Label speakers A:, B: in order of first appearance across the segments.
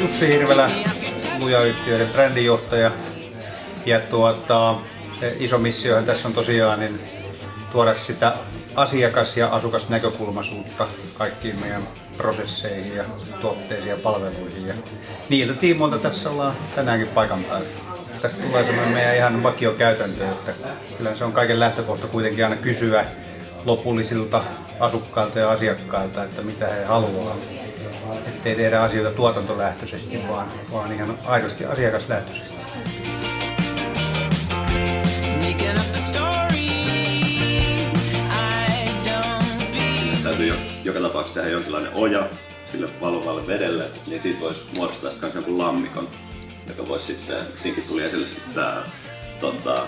A: Jussi Hirvelä, Luja-yhtiöiden brändijohtaja. Ja iso missio tässä on tosiaan niin tuoda sitä asiakas- ja asukasnäkökulmaisuutta kaikkiin meidän prosesseihin ja tuotteisiin ja palveluihin. Ja niiltä tiimoilta tässä ollaan tänäänkin paikan päällä. Tästä tulee semmoinen meidän ihan vakiokäytäntö, että kyllä se on kaiken lähtökohta kuitenkin aina kysyä lopullisilta asukkailta ja asiakkailta, että mitä he haluaa. Ettei tehdä asioita tuotantolähtöisesti, vaan ihan aidosti asiakaslähtöisesti.
B: Täytyy joka tapauksessa tehdä jonkinlainen oja sille valuvalle vedelle, niin siitä voisi muodostaa myös jonkun lammikon, joka voisi sitten, siinkin tuli esille sitten tämä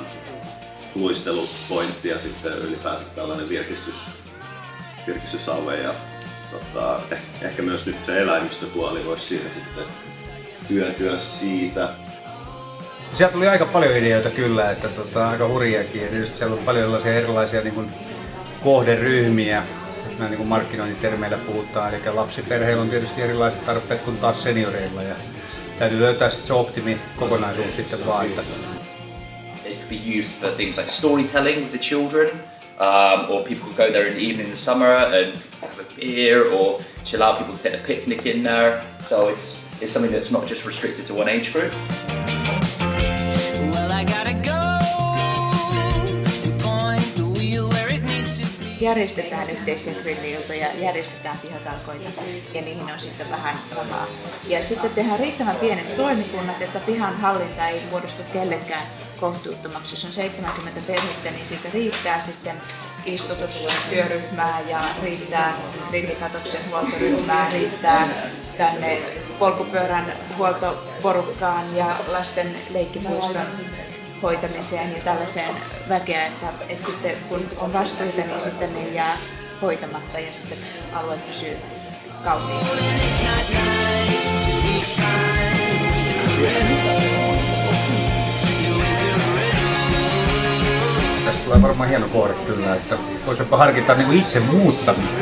B: luistelupointti ja sitten ylipäänsä tällainen virkistysalue ja ehkä myös nyt se eläimistöpuoli voisi siinä sitten hyötyä siitä.
A: Sieltä tuli aika paljon ideoita kyllä, että aika hurjiakin. Ja tietysti siellä on paljon erilaisia niin kuin kohderyhmiä, jos näin niin kuin markkinointitermeillä puhutaan. Eli lapsiperheillä on tietysti erilaiset tarpeet kuin taas senioreilla. Ja täytyy löytää sitten se optimikokonaisuus sitten vaan. Että
C: it could be used for things like storytelling with the children, or people could go there in the evening in the summer and have a beer or chill out. People could take a picnic in there. So it's something that's not just restricted to one age group.
D: Järjestetään yhteisiä grilliiltoja, järjestetään pihatalkoita ja niihin on sitten vähän rahaa. Ja sitten tehdään riittävän pienet toimikunnat, että pihan hallinta ei muodostu kellekään kohtuuttomaksi. Jos on 70 perhettä, niin siitä riittää sitten istutustyöryhmää ja riittää grillikatoksen huoltoryhmää, riittää tänne polkupyörän huoltoporukkaan ja lasten leikkipuiston hoitamiseen ja tällaiseen väkeä, että sitten kun on vastuuta, niin sitten ne jää hoitamatta ja sitten alue pysyy kauniina.
A: Tästä tulee varmaan hieno kohde kyllä, että voisi jopa harkita niin kuin itse muuttamista.